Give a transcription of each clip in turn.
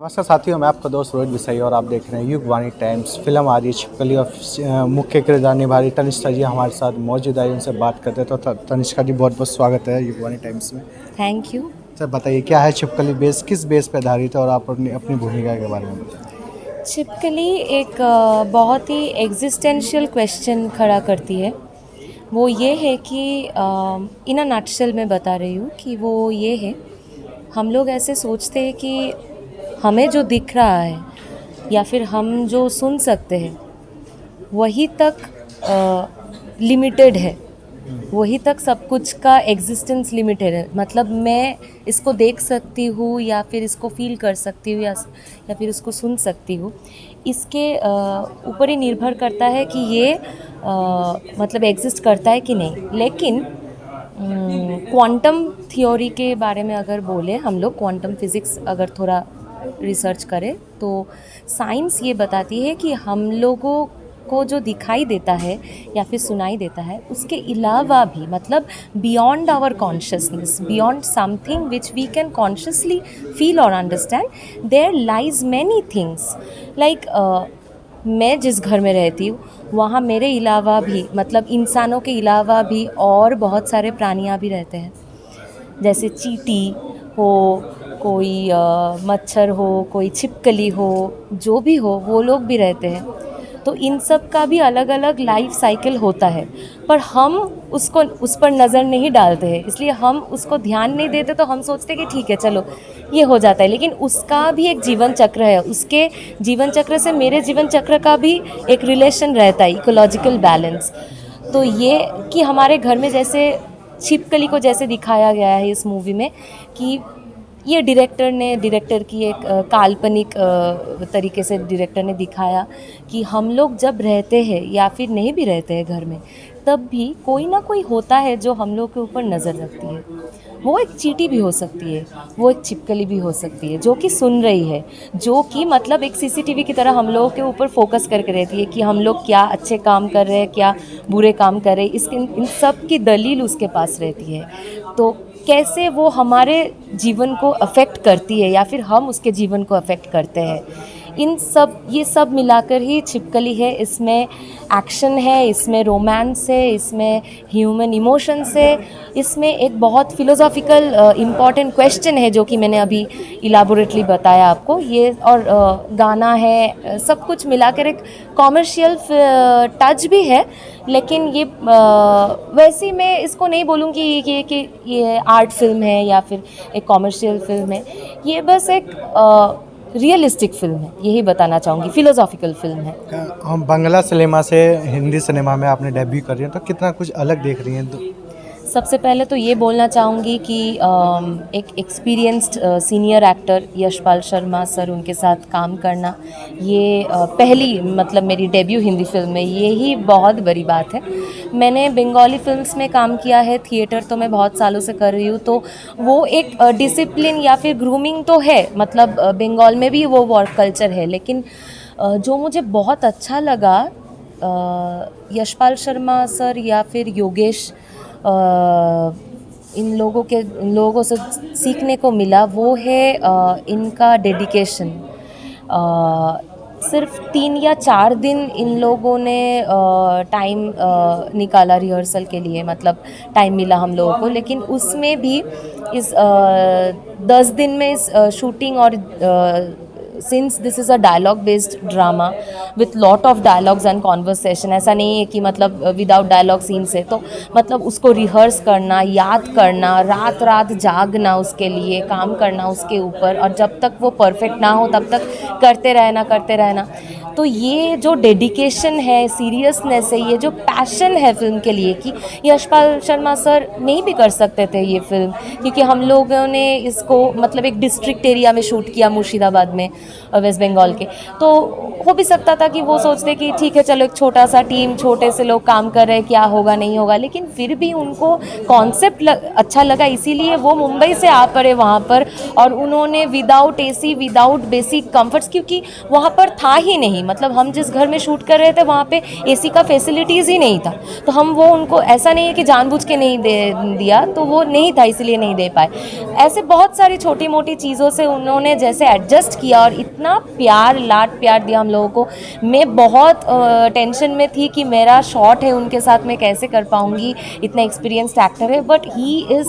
नमस्कार साथियों, मैं आपका दोस्त रोहित बिसाई और आप देख रहे हैं युगवाणी टाइम्स। फिल्म आ रही है छिपकली और मुख्य किरदार निभा रही तनिष्का जी हमारे साथ मौजूद है। उनसे बात करते हैं। तो तनिष्का जी, बहुत बहुत स्वागत है युगवाणी टाइम्स में। Thank you. सर बताइए, क्या है छिपकली? किस बेस पर आधारित है और आप अपनी अपनी भूमिका के बारे में बताइए। छिपकली एक बहुत ही एग्जिस्टेंशियल क्वेश्चन खड़ा करती है। वो ये है कि इन अ नटशेल मैं बता रही हूँ कि वो ये है, हम लोग ऐसे सोचते हैं कि हमें जो दिख रहा है या फिर हम जो सुन सकते हैं वही तक लिमिटेड है, वही तक सब कुछ का एग्जिस्टेंस लिमिटेड है। मतलब मैं इसको देख सकती हूँ या फिर इसको फील कर सकती हूँ या फिर इसको सुन सकती हूँ, इसके ऊपर ही निर्भर करता है कि ये मतलब एग्जिस्ट करता है कि नहीं। लेकिन क्वांटम थ्योरी के बारे में अगर बोले हम लोग, क्वांटम फिज़िक्स अगर थोड़ा रिसर्च करें तो साइंस ये बताती है कि हम लोगों को जो दिखाई देता है या फिर सुनाई देता है उसके अलावा भी, मतलब beyond our consciousness, beyond something which we can consciously feel और understand, there lies many things. Like मैं जिस घर में रहती हूँ वहाँ मेरे अलावा भी, मतलब इंसानों के अलावा भी और बहुत सारे प्राणियाँ भी रहते हैं। जैसे चींटी हो, कोई मच्छर हो, कोई छिपकली हो, जो भी हो वो लोग भी रहते हैं। तो इन सब का भी अलग अलग लाइफ साइकिल होता है, पर हम उसको उस पर नज़र नहीं डालते हैं, इसलिए हम उसको ध्यान नहीं देते। तो हम सोचते कि ठीक है चलो ये हो जाता है, लेकिन उसका भी एक जीवन चक्र है। उसके जीवन चक्र से मेरे जीवन चक्र का भी एक रिलेशन रहता है, इकोलॉजिकल बैलेंस। तो ये कि हमारे घर में जैसे छिपकली को जैसे दिखाया गया है इस मूवी में, कि ये डायरेक्टर की एक काल्पनिक तरीके से डायरेक्टर ने दिखाया कि हम लोग जब रहते हैं या फिर नहीं भी रहते हैं घर में, तब भी कोई ना कोई होता है जो हम लोग के ऊपर नज़र रखती है। वो एक चींटी भी हो सकती है, वो एक छिपकली भी हो सकती है जो कि सुन रही है, जो कि मतलब एक सीसीटीवी की तरह हम लोगों के ऊपर फोकस करके रहती है कि हम लोग क्या अच्छे काम कर रहे हैं, क्या बुरे काम कर रहे हैं। इन सब की दलील उसके पास रहती है। तो कैसे वो हमारे जीवन को अफेक्ट करती है या फिर हम उसके जीवन को अफेक्ट करते हैं, ये सब मिलाकर ही छिपकली है। इसमें एक्शन है, इसमें रोमांस है, इसमें ह्यूमन इमोशंस है, इसमें एक बहुत फिलोसॉफिकल इम्पॉर्टेंट क्वेश्चन है जो कि मैंने अभी इलाबोरेटली बताया आपको ये। और गाना है, सब कुछ मिलाकर एक कॉमर्शियल टच भी है। लेकिन ये वैसे मैं इसको नहीं बोलूँगी कि ये आर्ट फिल्म है या फिर एक कॉमर्शियल फिल्म है। ये बस एक रियलिस्टिक फिल्म है, यही बताना चाहूँगी, फिलोसॉफिकल फिल्म है। हम बांग्ला सिनेमा से हिंदी सिनेमा में आपने डेब्यू कर रही हैं, तो कितना कुछ अलग देख रही हैं? सबसे पहले तो ये बोलना चाहूँगी कि एक experienced senior actor Yashpal Sharma sir, उनके साथ काम करना, ये पहली मतलब मेरी डेब्यू हिंदी फिल्म में, ये ही बहुत बड़ी बात है। मैंने बंगाली फिल्म्स में काम किया है, थिएटर तो मैं बहुत सालों से कर रही हूँ, तो वो एक डिसिप्लिन या फिर ग्रूमिंग तो है, मतलब बंगाल में भी वो वर्क कल्चर है। लेकिन जो मुझे बहुत अच्छा लगा यशपाल शर्मा सर या फिर योगेश, इन लोगों से सीखने को मिला, वो है इनका डेडिकेशन। सिर्फ 3 या 4 दिन इन लोगों ने टाइम निकाला रिहर्सल के लिए, मतलब टाइम मिला हम लोगों को, लेकिन उसमें भी इस 10 दिन में इस शूटिंग और since this is a dialogue based drama with lot of dialogues and conversation, ऐसा नहीं है कि मतलब विदाउट डायलॉग सीन्स है, तो मतलब उसको रिहर्स करना, याद करना, रात रात जागना, उसके लिए काम करना उसके ऊपर, और जब तक वो परफेक्ट ना हो तब तक करते रहना। तो ये जो डेडिकेशन है, सीरियसनेस है, ये जो पैशन है फिल्म के लिए, कि यशपाल शर्मा सर नहीं भी कर सकते थे ये फिल्म, क्योंकि हम लोगों ने इसको मतलब एक डिस्ट्रिक्ट एरिया में शूट किया, मुर्शिदाबाद में, वेस्ट बंगाल के। तो हो भी सकता था कि वो सोचते कि ठीक है चलो एक छोटा सा टीम, छोटे से लोग काम कर रहे हैं, क्या होगा नहीं होगा, लेकिन फिर भी उनको कॉन्सेप्ट अच्छा लगा, इसीलिए वो मुंबई से आ पड़े वहाँ पर, और उन्होंने without AC, without basic comforts, क्योंकि वहाँ पर था ही नहीं, मतलब हम जिस घर में शूट कर रहे थे वहाँ पे एसी का फैसिलिटीज़ ही नहीं था, तो हम वो उनको ऐसा नहीं है कि जानबूझ के नहीं दे दिया, तो वो नहीं था इसलिए नहीं दे पाए। ऐसे बहुत सारी छोटी मोटी चीज़ों से उन्होंने जैसे एडजस्ट किया और इतना प्यार लाड प्यार दिया हम लोगों को। मैं बहुत टेंशन में थी कि मेरा शॉट है उनके साथ मैं कैसे कर पाऊँगी, इतना एक्सपीरियंस्ड एक्टर है, but he is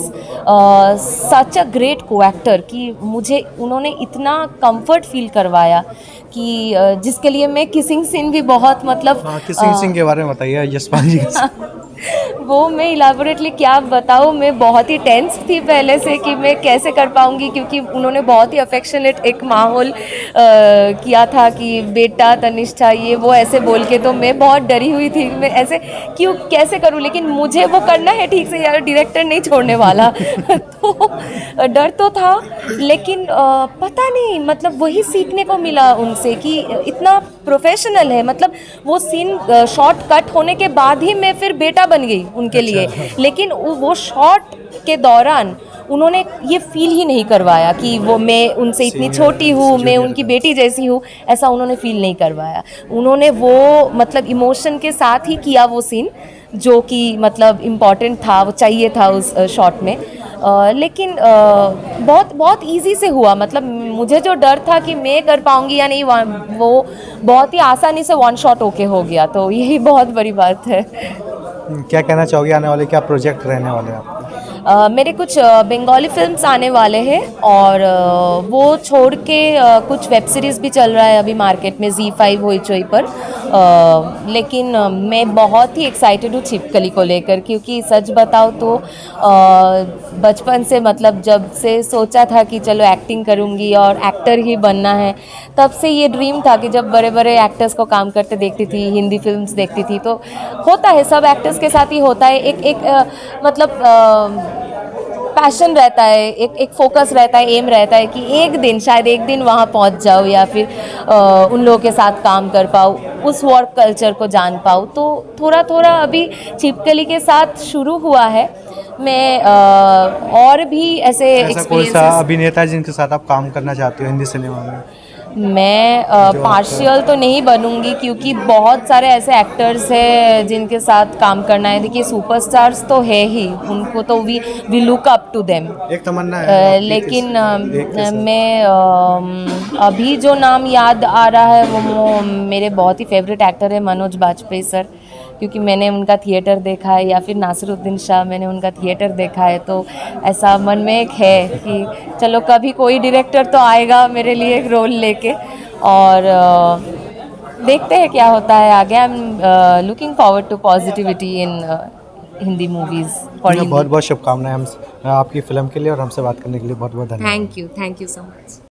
such a great को एक्टर कि मुझे उन्होंने इतना कंफर्ट फील करवाया कि जिसके लिए मैं किसिंग सीन भी बहुत मतलब किसिंग सिंह के बारे में बताइए यशपाल जी के साथ। वो मैं इलाबोरेटली क्या बताऊँ, मैं बहुत ही टेंस थी पहले से कि मैं कैसे कर पाऊँगी, क्योंकि उन्होंने बहुत ही अफेक्शनेट एक माहौल किया था कि बेटा तनिष्ठा ये वो ऐसे बोल के, तो मैं बहुत डरी हुई थी मैं ऐसे क्यों कैसे करूँ, लेकिन मुझे वो करना है ठीक से यार, डायरेक्टर नहीं छोड़ने वाला तो डर तो था, लेकिन पता नहीं मतलब वही सीखने को मिला उनसे कि इतना प्रोफेशनल है, मतलब वो सीन शॉट कट होने के बाद ही मैं फिर बेटा बन गई उनके लिए, लेकिन वो शॉट के दौरान उन्होंने ये फील ही नहीं करवाया कि वो मैं उनसे इतनी छोटी हूँ, मैं उनकी बेटी जैसी हूँ, ऐसा उन्होंने फील नहीं करवाया। उन्होंने वो मतलब इमोशन के साथ ही किया वो सीन जो कि मतलब इम्पॉर्टेंट था, वो चाहिए था उस शॉट में। लेकिन बहुत बहुत इजी से हुआ, मतलब मुझे जो डर था कि मैं कर पाऊँगी या नहीं, वो बहुत ही आसानी से वन शॉट ओके हो गया, तो यही बहुत बड़ी बात है। क्या कहना चाहोगे, आने वाले क्या प्रोजेक्ट रहने वाले हैं आपके? मेरे कुछ बंगाली फिल्म्स आने वाले हैं, और वो छोड़ के कुछ वेब सीरीज़ भी चल रहा है अभी मार्केट में ZEE5 होइचोई पर। लेकिन मैं बहुत ही एक्साइटेड हूँ छिपकली को लेकर, क्योंकि सच बताओ तो बचपन से मतलब जब से सोचा था कि चलो एक्टिंग करूँगी और एक्टर ही बनना है, तब से ये ड्रीम था कि जब बड़े बड़े एक्टर्स को काम करते देखती थी, हिंदी फिल्म्स देखती थी, तो होता है सब एक्टर्स के साथ ही होता है, एक मतलब पैशन रहता है, एक फोकस रहता है, एम रहता है कि एक दिन शायद एक दिन वहाँ पहुँच जाओ, या फिर उन लोगों के साथ काम कर पाओ, उस वर्क कल्चर को जान पाओ। तो थोड़ा थोड़ा अभी छिपकली के साथ शुरू हुआ है। मैं और भी ऐसे ऐसा कोई सा एक्सपीरियंसेस, अभिनेता है जिनके साथ आप काम करना चाहते हो हिंदी सिनेमा में? मैं पार्शियल तो नहीं बनूंगी, क्योंकि बहुत सारे ऐसे एक्टर्स हैं जिनके साथ काम करना है। देखिए सुपरस्टार्स तो है ही, उनको तो we look up to them, एक तमन्ना है आपकी लेकिन एक के साथ? मैं अभी जो नाम याद आ रहा है वो मेरे बहुत ही फेवरेट एक्टर है मनोज बाजपेयी सर, क्योंकि मैंने उनका थिएटर देखा है, या फिर नासिरुद्दीन शाह, मैंने उनका थिएटर देखा है, तो ऐसा मन में एक है कि चलो कभी कोई डायरेक्टर तो आएगा मेरे लिए एक रोल लेके, और देखते हैं क्या होता है आगे। I am looking forward to positivity in Hindi movies for बहुत हिंदी। बहुत शुभकामनाएं हम आपकी फिल्म के लिए, और हमसे बात करने के लिए बहुत बहुत धन्यवाद। Thank you so much.